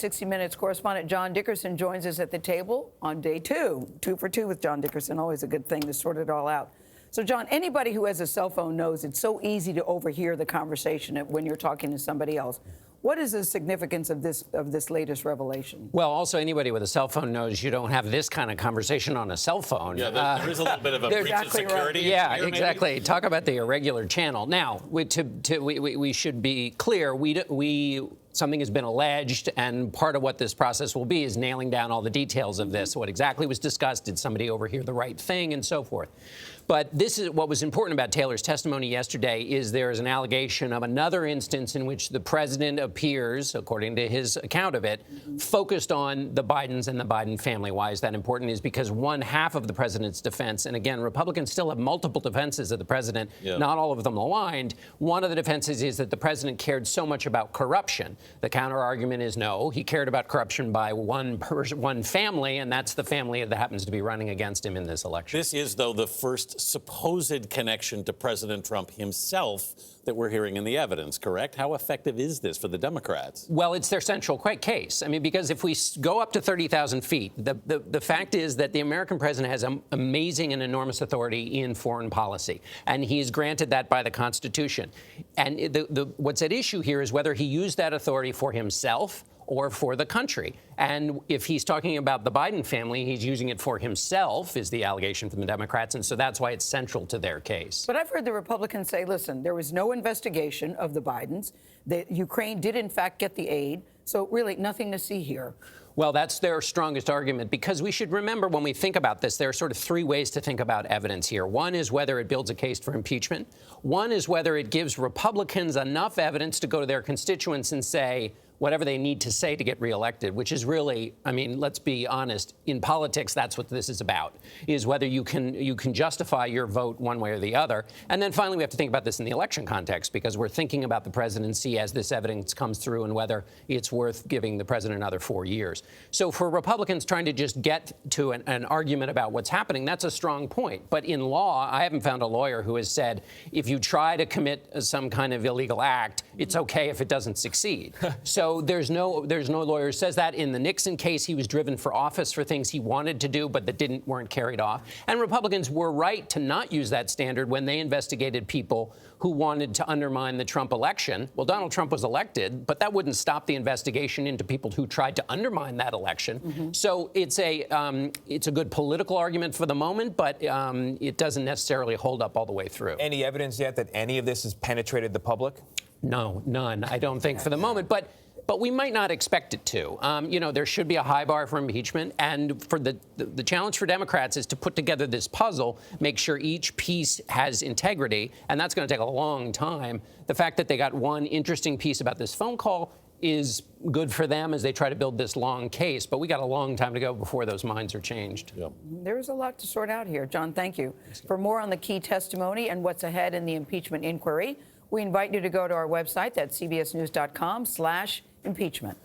60 Minutes correspondent John Dickerson joins us at the table on day 2. 2 for 2 with John Dickerson, always a good thing to sort it all out. So, John, anybody who has a cell phone knows it's so easy to overhear the conversation when you're talking to somebody else. What is the significance of this latest revelation? Well, also anybody with a cell phone knows you don't have this kind of conversation on a cell phone. Yeah, there is a little bit of a breach of security. Right. Yeah, here, exactly. Maybe? Talk about the irregular channel. Now, we should be clear. Something has been alleged, and part of what this process will be is nailing down all the details of this. What exactly was discussed? Did somebody overhear the right thing, and so forth? But this is what was important about Taylor's testimony yesterday is there is an allegation of another instance in which the president appears, according to his account of it, focused on the Bidens and the Biden family. Why is that important? Is because one half of the president's defense, and again, Republicans still have multiple defenses of the president, not all of them aligned. One of the defenses is that the president cared so much about corruption. The counter-argument is no, he cared about corruption by one family, and that's the family that happens to be running against him in this election. This is, though, the first supposed connection to President Trump himself that we're hearing in the evidence, correct? How effective is this for the Democrats? Well, it's their central case. I mean, because if we go up to 30,000 feet, the fact is that the American president has amazing and enormous authority in foreign policy, and he is granted that by the Constitution. And what's at issue here is whether he used that authority for himself or for the country. And if he's talking about the Biden family, he's using it for himself, is the allegation from the Democrats. And so that's why it's central to their case. But I've heard the Republicans say, listen, there was no investigation of the Bidens. The Ukraine did, in fact, get the aid. So really nothing to see here. Well, that's their strongest argument, because we should remember when we think about this, there are sort of 3 ways to think about evidence here. One is whether it builds a case for impeachment. One is whether it gives Republicans enough evidence to go to their constituents and say whatever they need to say to get reelected, which is really, I mean, let's be honest, in politics, that's what this is about, is whether you can justify your vote one way or the other. And then finally, we have to think about this in the election context, because we're thinking about the presidency as this evidence comes through and whether it's worth giving the president another 4 years. So for Republicans trying to just get to an argument about what's happening, that's a strong point. But in law, I haven't found a lawyer who has said, if you try to commit some kind of illegal act, it's okay if it doesn't succeed. So there's no lawyer who says that. In the Nixon case, he was driven for office for things he wanted to do, but that weren't carried off. And Republicans were right to not use that standard when they investigated people who wanted to undermine the Trump election. Well, Donald Trump was elected, but that wouldn't stop the investigation into people who tried to undermine that election. So it's a good political argument for the moment, but it doesn't necessarily hold up all the way through. Any evidence yet that any of this has penetrated the public? No, none. I don't think for the moment. But we might not expect it to. There should be a high bar for impeachment. And for the challenge for Democrats is to put together this puzzle, make sure each piece has integrity. And that's going to take a long time. The fact that they got one interesting piece about this phone call is good for them as they try to build this long case. But we got a long time to go before those minds are changed. Yep. There's a lot to sort out here. John, thank you. For more on the key testimony and what's ahead in the impeachment inquiry, we invite you to go to our website, that's cbsnews.com/impeachment.